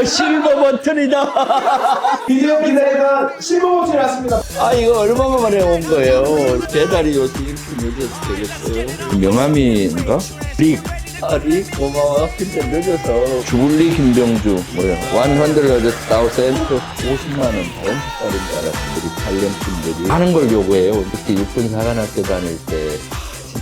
와, 실버 버튼이다. 드디어 기다리던 실버 버튼이 왔습니다. 아, 이거 얼마 만에 온 거예요. 배달이 요새 이렇게 늦어서 되겠어요. 명함인가? 릭. 아, 릭, 고마워. 근데 늦어서. 주불리 김병주, 뭐야. 100,000, 50만 원. 다른 색깔인 줄 알았어. 우리 촬영팀들이. 많은 걸 요구해요. 특히 육군 사관학교 다닐 때.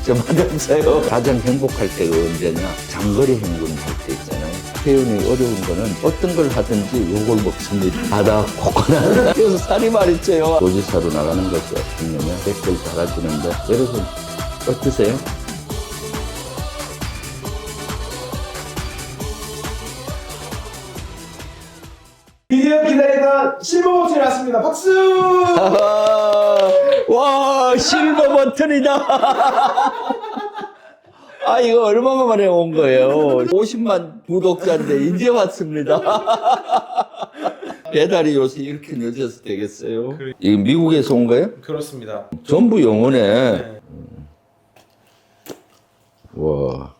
진짜 많았어요. 가장 행복할 때가 언제냐? 장거리 행군할 때 있잖아요. 표현이 어려운 거는 어떤 걸 하든지 요걸 먹습니다. 바다, 코코넛. 그래서 살이 많이 쪄요. 도지사로 나가는 것이 어떻냐면 댓글 달아주는데 여러분 어떠세요? 드디어 기다리던 실버 버튼이 왔습니다. 박수! 와, 실버 버튼이다. 아, 이거 얼마 만에 온 거예요. 50만 구독자인데 이제 왔습니다. 배달이 요새 이렇게 늦어서 되겠어요? 이거 미국에서 온 거예요? 그렇습니다. 전부 영어네. 네. 와.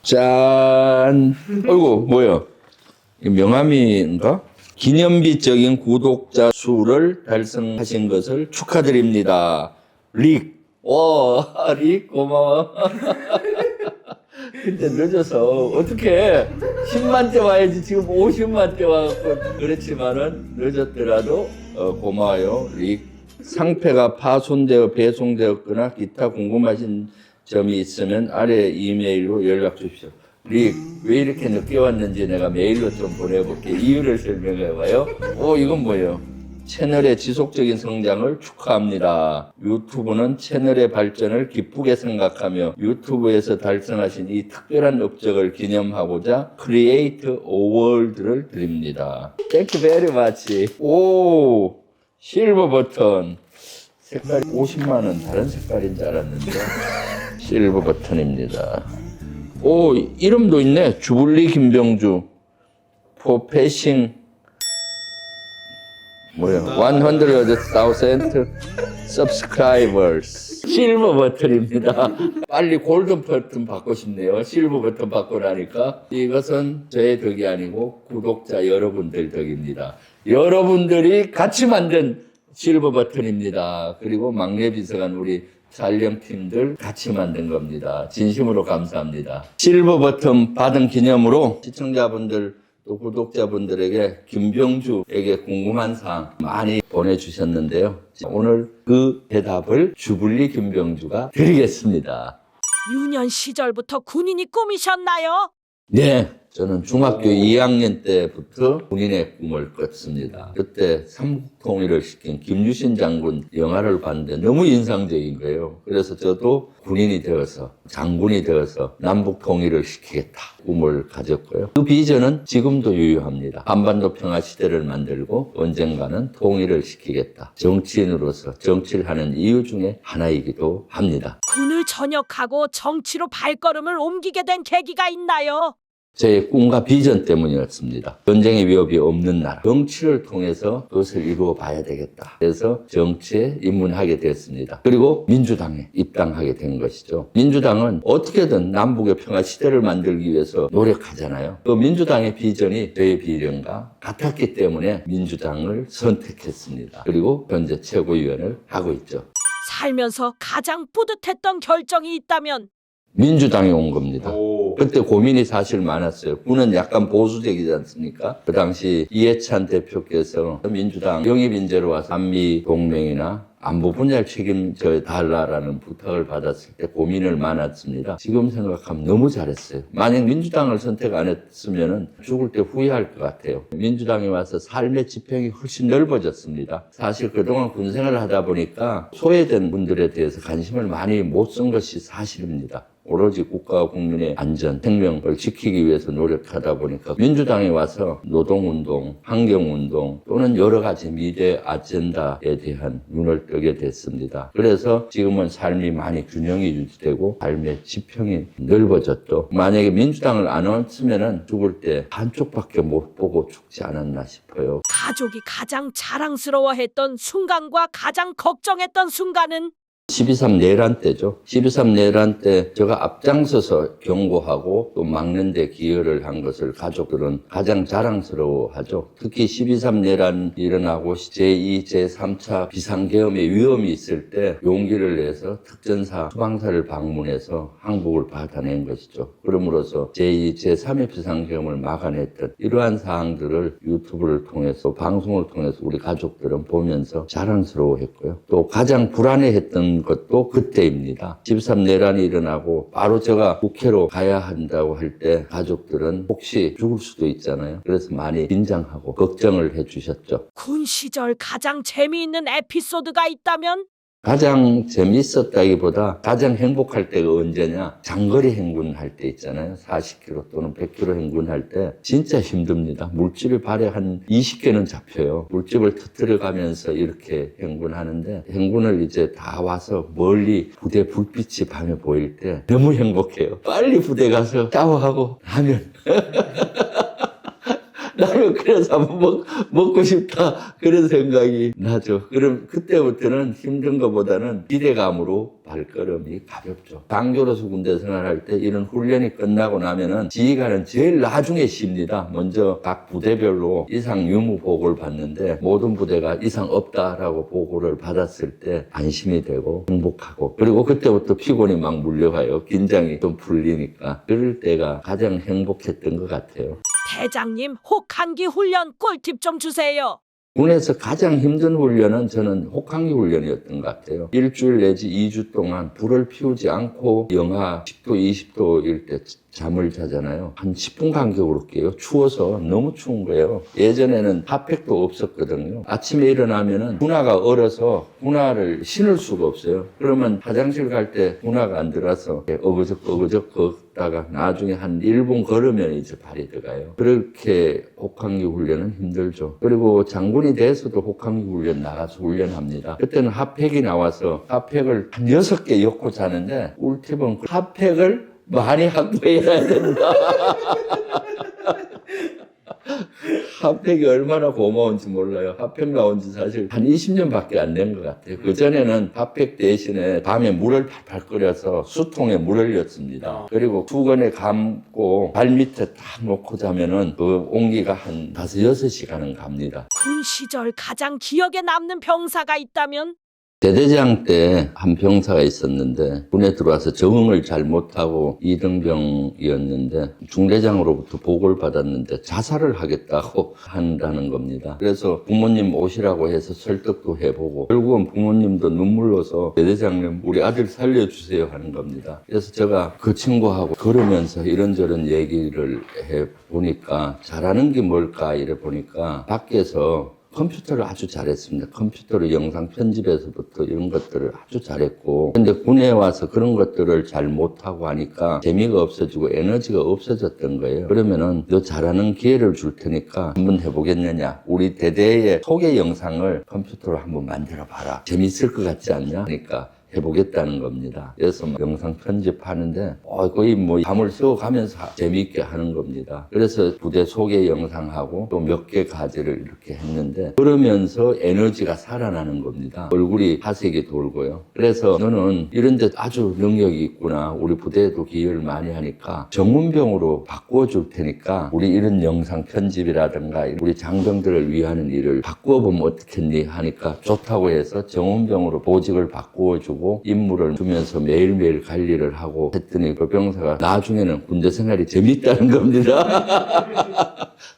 짠. 어이구, 뭐야? 이 명함인가? 기념비적인 구독자 수를 달성하신 것을 축하드립니다. 릭. 와, 릭, 고마워. 근데 늦어서, 어떡해. 10만 대 와야지. 지금 50만 대 와갖고. 그렇지만은, 늦었더라도, 고마워요, 릭. 상패가 파손되어 배송되었거나 기타 궁금하신 점이 있으면 아래 이메일로 연락 주십시오. 릭, 왜 이렇게 늦게 왔는지 내가 메일로 좀 보내볼게. 이유를 설명해봐요. 이건 뭐예요? 채널의 지속적인 성장을 축하합니다. 유튜브는 채널의 발전을 기쁘게 생각하며 유튜브에서 달성하신 이 특별한 업적을 기념하고자 Create a World를 드립니다. Thank you very much. 오, 실버 버튼. 색깔이 50만 원 다른 색깔인 줄 알았는데 실버 버튼입니다. 오, 이름도 있네. 주불리 김병주. 포패싱 뭐야? 100,000 subscribers. 실버 버튼입니다. 빨리 골든 버튼 받고 싶네요. 실버 버튼 받고 나니까. 이것은 저의 덕이 아니고 구독자 여러분들 덕입니다. 여러분들이 같이 만든 실버 버튼입니다. 그리고 막내 비서관 우리 촬영팀들 같이 만든 겁니다. 진심으로 감사합니다. 실버 버튼 받은 기념으로 시청자분들 또 구독자분들에게 김병주에게 궁금한 사항 많이 보내주셨는데요. 오늘 그 대답을 주불리 김병주가 드리겠습니다. 유년 시절부터 군인이 꿈이셨나요? 네, 저는 중학교 2학년 때부터 군인의 꿈을 꿨습니다. 그때 삼국통일을 시킨 김유신 장군 영화를 봤는데 너무 인상적인 거예요. 그래서 저도 군인이 되어서 장군이 되어서 남북통일을 시키겠다 꿈을 가졌고요. 그 비전은 지금도 유효합니다. 한반도 평화시대를 만들고 언젠가는 통일을 시키겠다. 정치인으로서 정치를 하는 이유 중에 하나이기도 합니다. 군을 전역하고 정치로 발걸음을 옮기게 된 계기가 있나요? 제 꿈과 비전 때문이었습니다. 전쟁의 위협이 없는 나라, 정치를 통해서 그것을 이루어 봐야 되겠다. 그래서 정치에 입문하게 됐습니다. 그리고 민주당에 입당하게 된 것이죠. 민주당은 어떻게든 남북의 평화 시대를 만들기 위해서 노력하잖아요. 그 민주당의 비전이 저의 비전과 같았기 때문에 민주당을 선택했습니다. 그리고 현재 최고위원을 하고 있죠. 살면서 가장 뿌듯했던 결정이 있다면 민주당에 온 겁니다. 오. 그때 고민이 사실 많았어요. 군은 약간 보수적이지 않습니까? 그 당시 이해찬 대표께서 민주당 영입인재로 와서 한미 동맹이나 안보 분야를 책임져 달라라는 부탁을 받았을 때 고민을 많았습니다. 지금 생각하면 너무 잘했어요. 만약 민주당을 선택 안 했으면 죽을 때 후회할 것 같아요. 민주당에 와서 삶의 지평이 훨씬 넓어졌습니다. 사실 그동안 군생활을 하다 보니까 소외된 분들에 대해서 관심을 많이 못 쓴 것이 사실입니다. 오로지 국가와 국민의 안전, 생명을 지키기 위해서 노력하다 보니까 민주당에 와서 노동운동, 환경운동 또는 여러 가지 미래 아젠다에 대한 눈을 뜨게 됐습니다. 그래서 지금은 삶이 많이 균형이 유지되고 삶의 지평이 넓어졌죠. 만약에 민주당을 안 왔으면 죽을 때 한쪽밖에 못 보고 죽지 않았나 싶어요. 가족이 가장 자랑스러워했던 순간과 가장 걱정했던 순간은 12.3 내란 때죠. 12.3 내란 때 제가 앞장서서 경고하고 또 막는 데 기여를 한 것을 가족들은 가장 자랑스러워하죠. 특히 12.3 내란이 일어나고 제2, 제3차 비상계엄의 위험이 있을 때 용기를 내서 특전사, 소방사를 방문해서 항복을 받아낸 것이죠. 그러므로서 제2, 제3의 비상계엄을 막아냈던 이러한 사항들을 유튜브를 통해서 방송을 통해서 우리 가족들은 보면서 자랑스러워했고요. 또 가장 불안해했던 것도 그때입니다. 12.3 내란이 일어나고 바로 제가 국회로 가야 한다고 할 때 가족들은 혹시 죽을 수도 있잖아요. 그래서 많이 긴장하고 걱정을 해주셨죠. 군 시절 가장 재미있는 에피소드가 있다면? 가장 재미있었다기보다 가장 행복할 때가 언제냐? 장거리 행군할 때 있잖아요. 40km 또는 100km 행군할 때 진짜 힘듭니다. 물집이 발에 한 20개는 잡혀요. 물집을 터뜨려 가면서 이렇게 행군하는데 행군을 이제 다 와서 멀리 부대 불빛이 밤에 보일 때 너무 행복해요. 빨리 부대 가서 샤워하고 하면 나는 그래서 한번 먹고 싶다 그런 생각이 나죠. 그럼 그때부터는 힘든 것보다는 기대감으로 발걸음이 가볍죠. 장교로서 군대 생활할 때 이런 훈련이 끝나고 나면은 지휘관은 제일 나중에 쉽니다. 먼저 각 부대별로 이상 유무 보고를 받는데 모든 부대가 이상 없다라고 보고를 받았을 때 안심이 되고 행복하고 그리고 그때부터 피곤이 막 물려가요. 긴장이 좀 풀리니까 그럴 때가 가장 행복했던 것 같아요. 대장님, 혹한기 훈련 꿀팁 좀 주세요. 군에서 가장 힘든 훈련은 저는 혹한기 훈련이었던 것 같아요. 일주일 내지 2주 동안 불을 피우지 않고 영하 10도, 20도일 때 잠을 자잖아요. 한 10분 간격으로 깨요. 추워서 너무 추운 거예요. 예전에는 핫팩도 없었거든요. 아침에 일어나면은 군화가 얼어서 군화를 신을 수가 없어요. 그러면 화장실 갈 때 군화가 안 들어서 어그적 걷다가 나중에 한 1분 걸으면 이제 발이 들어가요. 그렇게 혹한기 훈련은 힘들죠. 그리고 장군이 돼서도 혹한기 훈련 나가서 훈련합니다. 그때는 핫팩이 나와서 핫팩을 한 6개 엮고 자는데 꿀팁은 핫팩을 많이 확보해야 된다. 핫팩이 얼마나 고마운지 몰라요. 핫팩 나온 지 사실 한 20년밖에 안 된 것 같아요. 그전에는 핫팩 대신에 밤에 물을 팔팔 끓여서 수통에 물을 넣습니다. 그리고 수건에 감고 발 밑에 딱 놓고 자면은 그 온기가 한 5-6시간은 갑니다. 군 시절 가장 기억에 남는 병사가 있다면? 대대장 때 한 병사가 있었는데 군에 들어와서 적응을 잘 못하고 2등병이었는데 중대장으로부터 보고를 받았는데 자살을 하겠다고 한다는 겁니다. 그래서 부모님 오시라고 해서 설득도 해보고 결국은 부모님도 눈물로서 대대장님 우리 아들 살려주세요 하는 겁니다. 그래서 제가 그 친구하고 걸으면서 이런저런 얘기를 해보니까 잘하는 게 뭘까 이래 보니까 밖에서 컴퓨터를 아주 잘했습니다. 컴퓨터로 영상 편집에서부터 이런 것들을 아주 잘했고 근데 군에 와서 그런 것들을 잘 못하고 하니까 재미가 없어지고 에너지가 없어졌던 거예요. 그러면은 너 잘하는 기회를 줄 테니까 한번 해보겠느냐. 우리 대대의 소개 영상을 컴퓨터로 한번 만들어 봐라. 재밌을 것 같지 않냐? 그러니까 해보겠다는 겁니다. 그래서 영상 편집하는데 거의 밤을 새워가면서 재미있게 하는 겁니다. 그래서 부대 소개 영상하고 또 몇 개 과제를 이렇게 했는데 그러면서 에너지가 살아나는 겁니다. 얼굴이 화색이 돌고요. 그래서 너는 이런 데 아주 능력이 있구나. 우리 부대에도 기여를 많이 하니까 전문병으로 바꾸어 줄 테니까 우리 이런 영상 편집이라든가 우리 장병들을 위하는 일을 바꾸어 보면 어떻겠니 하니까 좋다고 해서 전문병으로 보직을 바꾸어 주고 임무를 주면서 매일매일 관리를 하고 했더니 그 병사가 나중에는 군대 생활이 재밌다는 겁니다.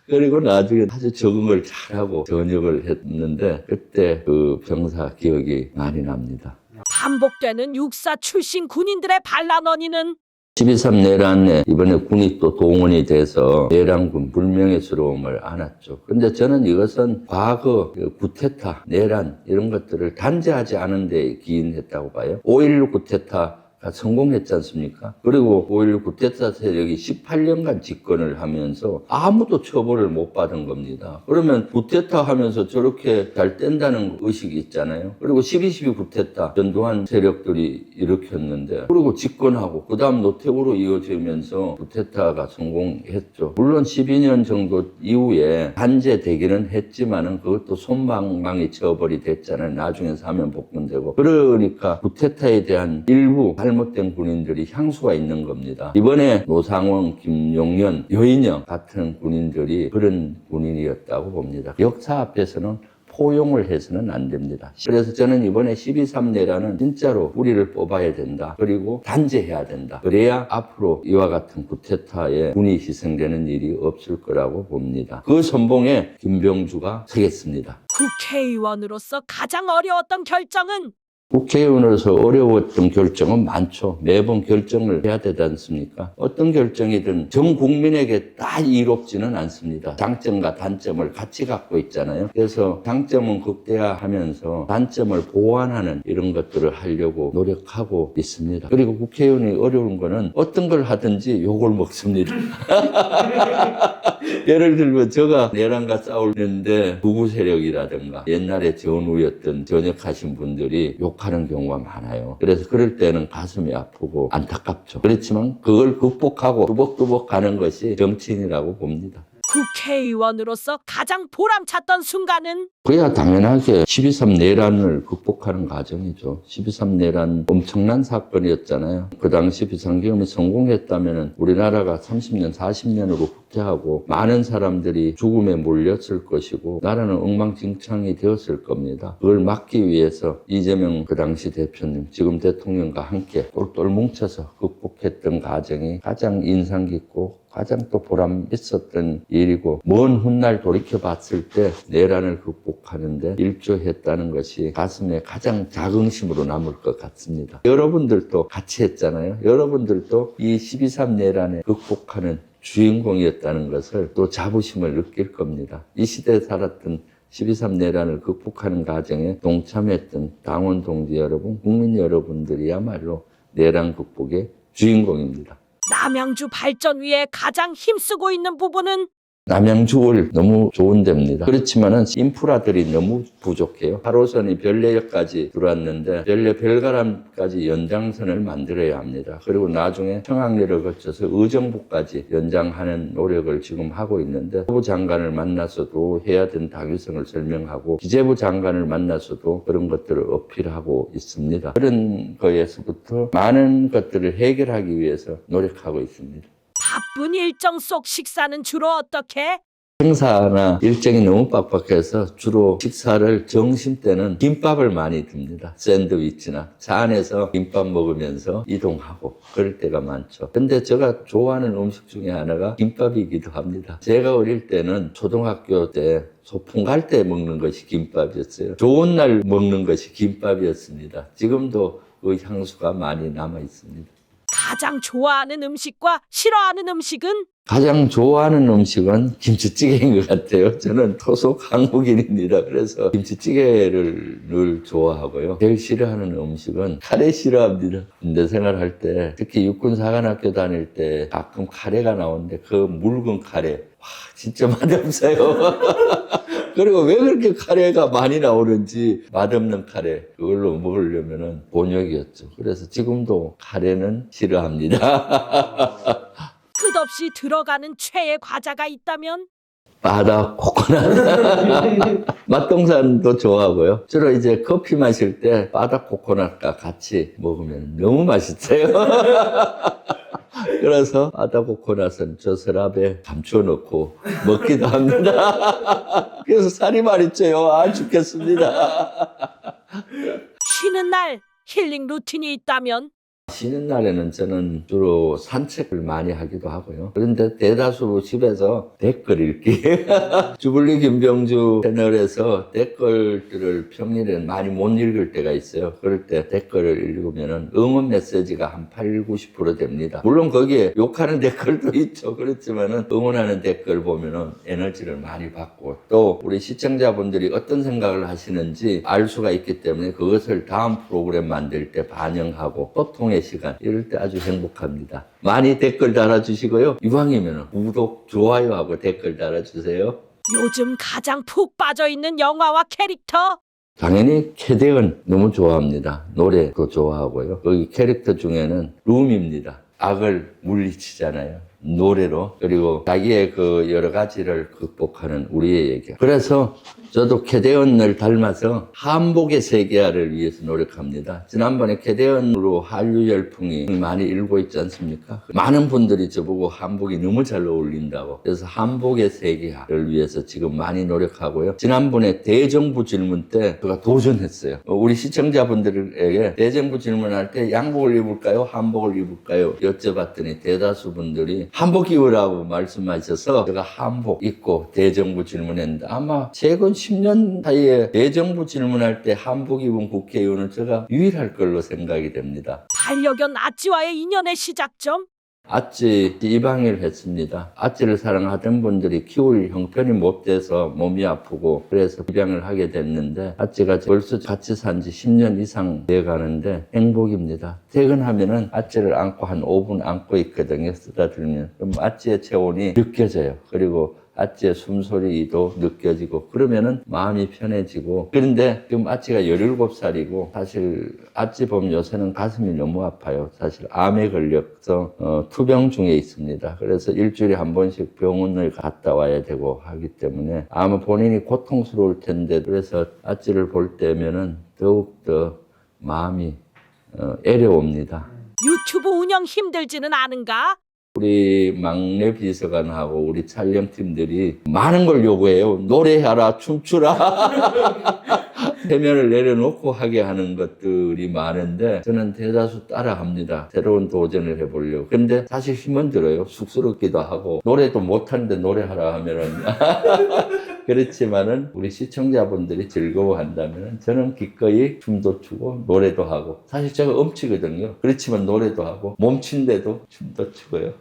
그리고 나중에 아주 적응을 잘하고 전역을 했는데 그때 그 병사 기억이 많이 납니다. 반복되는 육사 출신 군인들의 반란원인은 12.3 내란에 이번에 군이 또 동원이 돼서 내란군 불명예스러움을 안았죠. 근데 저는 이것은 과거 구테타, 내란 이런 것들을 단죄하지 않은 데 기인했다고 봐요. 5.16 구테타 다 성공했지 않습니까? 그리고 5.16 쿠데타 세력이 18년간 집권을 하면서 아무도 처벌을 못 받은 겁니다. 그러면 쿠데타 하면서 저렇게 잘 뗀다는 의식이 있잖아요. 그리고 12.12 쿠데타 전두환 세력들이 일으켰는데 그리고 집권하고 그 다음 노태우로 이어지면서 쿠데타가 성공했죠. 물론 12년 정도 이후에 한제되기는 했지만은 그것도 솜방망이 처벌이 됐잖아요. 나중에 사면 복권되고. 그러니까 쿠데타에 대한 일부 잘못된 군인들이 향수가 있는 겁니다. 이번에 노상원, 김용현, 여인영 같은 군인들이 그런 군인이었다고 봅니다. 역사 앞에서는 포용을 해서는 안 됩니다. 그래서 저는 이번에 12.3내라는 진짜로 우리를 뽑아야 된다. 그리고 단죄해야 된다. 그래야 앞으로 이와 같은 쿠데타에 군이 희생되는 일이 없을 거라고 봅니다. 그 선봉에 김병주가 서겠습니다. 국회의원으로서 가장 어려웠던 결정은 국회의원으로서 어려웠던 결정은 많죠. 매번 결정을 해야 되지 않습니까? 어떤 결정이든 전 국민에게 다 이롭지는 않습니다. 장점과 단점을 같이 갖고 있잖아요. 그래서 장점은 극대화하면서 단점을 보완하는 이런 것들을 하려고 노력하고 있습니다. 그리고 국회의원이 어려운 거는 어떤 걸 하든지 욕을 먹습니다. 예를 들면 제가 내란과 싸우는데 구구 세력이라든가 옛날에 전우였던 전역하신 분들이 욕하는 경우가 많아요. 그래서 그럴 때는 가슴이 아프고 안타깝죠. 그렇지만 그걸 극복하고 뚜벅뚜벅 가는 것이 정치인이라고 봅니다. 국회의원으로서 가장 보람찼던 순간은 그야 당연하게 12.3 내란을 극복하는 과정이죠. 12.3 내란 엄청난 사건이었잖아요. 그 당시 비상계엄이 성공했다면 우리나라가 30년, 40년으로 후퇴하고 많은 사람들이 죽음에 몰렸을 것이고 나라는 엉망진창이 되었을 겁니다. 그걸 막기 위해서 이재명 그 당시 대표님, 지금 대통령과 함께 똘똘 뭉쳐서 극복했던 과정이 가장 인상 깊고 가장 또 보람 있었던 일이고 먼 훗날 돌이켜 봤을 때 내란을 극복하는데 일조했다는 것이 가슴에 가장 자긍심으로 남을 것 같습니다. 여러분들도 같이 했잖아요. 여러분들도 이 12.3 내란을 극복하는 주인공이었다는 것을 또 자부심을 느낄 겁니다. 이 시대에 살았던 12.3 내란을 극복하는 과정에 동참했던 당원 동지 여러분, 국민 여러분들이야말로 내란 극복의 주인공입니다. 남양주 발전 위에 가장 힘쓰고 있는 부분은 남양주월 너무 좋은 데입니다. 그렇지만은 인프라들이 너무 부족해요. 8호선이 별내역까지 들어왔는데 별내 별가람까지 연장선을 만들어야 합니다. 그리고 나중에 청학리를 거쳐서 의정부까지 연장하는 노력을 지금 하고 있는데 후보 장관을 만나서도 해야 되는 당위성을 설명하고 기재부 장관을 만나서도 그런 것들을 어필하고 있습니다. 그런 거에서부터 많은 것들을 해결하기 위해서 노력하고 있습니다. 바쁜 일정 속 식사는 주로 어떻게? 행사나 일정이 너무 빡빡해서 주로 식사를 점심때는 김밥을 많이 듭니다. 샌드위치나 차 안에서 김밥 먹으면서 이동하고 그럴 때가 많죠. 근데 제가 좋아하는 음식 중에 하나가 김밥이기도 합니다. 제가 어릴 때는 초등학교 때 소풍 갈 때 먹는 것이 김밥이었어요. 좋은 날 먹는 것이 김밥이었습니다. 지금도 그 향수가 많이 남아 있습니다. 가장 좋아하는 음식과 싫어하는 음식은? 가장 좋아하는 음식은 김치찌개인 것 같아요. 저는 토속 한국인입니다. 그래서 김치찌개를 늘 좋아하고요. 제일 싫어하는 음식은 카레 싫어합니다. 군대 생활할 때 특히 육군사관학교 다닐 때 가끔 카레가 나오는데 그 묽은 카레 와 진짜 맛없어요. 그리고 왜 그렇게 카레가 많이 나오는지 맛없는 카레 그걸로 먹으려면은 곤욕이었죠. 그래서 지금도 카레는 싫어합니다. 끝없이 들어가는 최애 과자가 있다면? 바다 코코넛. 맛동산도 좋아하고요. 주로 이제 커피 마실 때 바다 코코넛과 같이 먹으면 너무 맛있어요. 그래서 바다 코코넛은 저 서랍에 감춰 놓고 먹기도 합니다. 그래서 살이 많이 쪄요. 아, 죽겠습니다. 쉬는 날 힐링 루틴이 있다면? 쉬는 날에는 저는 주로 산책을 많이 하기도 하고요. 그런데 대다수 집에서 댓글 읽기. 주블리 김병주 채널에서 댓글들을 평일에 많이 못 읽을 때가 있어요. 그럴 때 댓글을 읽으면 응원 메시지가 한 80, 90% 됩니다. 물론 거기에 욕하는 댓글도 있죠. 그렇지만은 응원하는 댓글 보면은 에너지를 많이 받고 또 우리 시청자분들이 어떤 생각을 하시는지 알 수가 있기 때문에 그것을 다음 프로그램 만들 때 반영하고 소통해 소통의 시간, 이럴 때 아주 행복합니다. 많이 댓글 달아주시고요. 이왕이면 구독, 좋아요하고 댓글 달아주세요. 요즘 가장 푹 빠져있는 영화와 캐릭터. 당연히 캐대언 너무 좋아합니다. 노래도 좋아하고요. 거기 캐릭터 중에는 룸입니다. 악을 물리치잖아요. 노래로. 그리고 자기의 그 여러 가지를 극복하는 우리의 얘기. 그래서 저도 캐대언을 닮아서 한복의 세계화를 위해서 노력합니다. 지난번에 캐대언으로 한류 열풍이 많이 일고 있지 않습니까? 많은 분들이 저보고 한복이 너무 잘 어울린다고. 그래서 한복의 세계화를 위해서 지금 많이 노력하고요. 지난번에 대정부 질문 때 제가 도전했어요. 우리 시청자분들에게 대정부 질문할 때 양복을 입을까요? 한복을 입을까요? 여쭤봤더니 대다수 분들이 한복 입으라고 말씀하셔서 제가 한복 입고 대정부 질문했는데 아마 최근 10년 사이에 대정부 질문할 때 한복 입은 국회의원은 제가 유일할 걸로 생각이 됩니다. 반려견 아찌와의 인연의 시작점. 아찌 입양을 했습니다. 아찌를 사랑하던 분들이 키울 형편이 못 돼서 몸이 아프고 그래서 입양을 하게 됐는데 아찌가 벌써 같이 산 지 10년 이상 돼 가는데 행복입니다. 퇴근하면은 아찌를 안고 한 5분 안고 있거든요. 쓰다들면. 그럼 아찌의 체온이 느껴져요. 그리고 아찌의 숨소리도 느껴지고 그러면은 마음이 편해지고. 그런데 지금 아찌가 17살이고 사실 아찌 보면 요새는 가슴이 너무 아파요. 사실 암에 걸려서 투병 중에 있습니다. 그래서 일주일에 한 번씩 병원을 갔다 와야 되고 하기 때문에 아마 본인이 고통스러울 텐데 그래서 아찌를 볼 때면은 더욱더 마음이 애려옵니다. 유튜브 운영 힘들지는 않은가? 우리 막내 비서관하고 우리 촬영팀들이 많은 걸 요구해요. 노래하라, 춤추라. 세면을 내려놓고 하게 하는 것들이 많은데 저는 대다수 따라합니다. 새로운 도전을 해보려고. 근데 사실 힘은 들어요. 쑥스럽기도 하고. 노래도 못하는데 노래하라 하면은. 그렇지만은 우리 시청자분들이 즐거워한다면 저는 기꺼이 춤도 추고 노래도 하고. 사실 제가 음치거든요. 그렇지만 노래도 하고 몸친데도 춤도 추고요.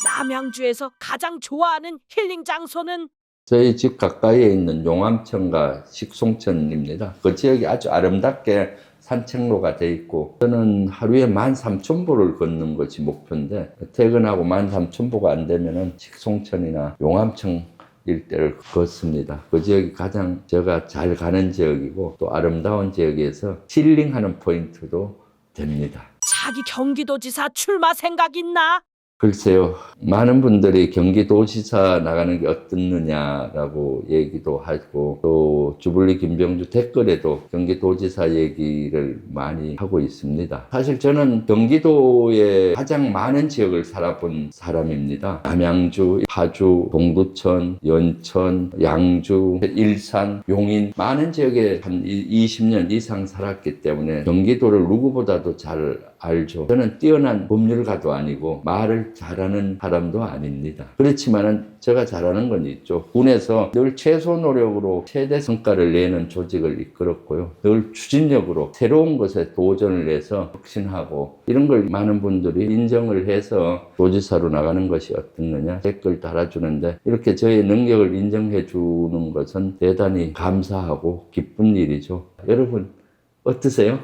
남양주에서 가장 좋아하는 힐링 장소는? 저희 집 가까이에 있는 용암천과 식송천입니다. 그 지역이 아주 아름답게 산책로가 돼 있고 저는 하루에 13,000보를 걷는 것이 목표인데 퇴근하고 13,000보가 안 되면은 식송천이나 용암천 일대를 걷습니다. 그 지역이 가장 제가 잘 가는 지역이고 또 아름다운 지역에서 힐링하는 포인트도 됩니다. 자기 경기도지사 출마 생각 있나? 글쎄요, 많은 분들이 경기도지사 나가는 게 어떻느냐라고 얘기도 하고 또 주불리 김병주 댓글에도 경기도지사 얘기를 많이 하고 있습니다. 사실 저는 경기도의 가장 많은 지역을 살아본 사람입니다. 남양주, 파주, 동두천, 연천, 양주, 일산, 용인 많은 지역에 한 20년 이상 살았기 때문에 경기도를 누구보다도 잘 알죠. 저는 뛰어난 법률가도 아니고 말을 잘하는 사람도 아닙니다. 그렇지만은 제가 잘하는 건 있죠. 군에서 늘 최소 노력으로 최대 성과를 내는 조직을 이끌었고요. 늘 추진력으로 새로운 것에 도전을 해서 혁신하고 이런 걸 많은 분들이 인정을 해서 도지사로 나가는 것이 어떻느냐 댓글 달아주는데 이렇게 저의 능력을 인정해 주는 것은 대단히 감사하고 기쁜 일이죠. 여러분 어떠세요?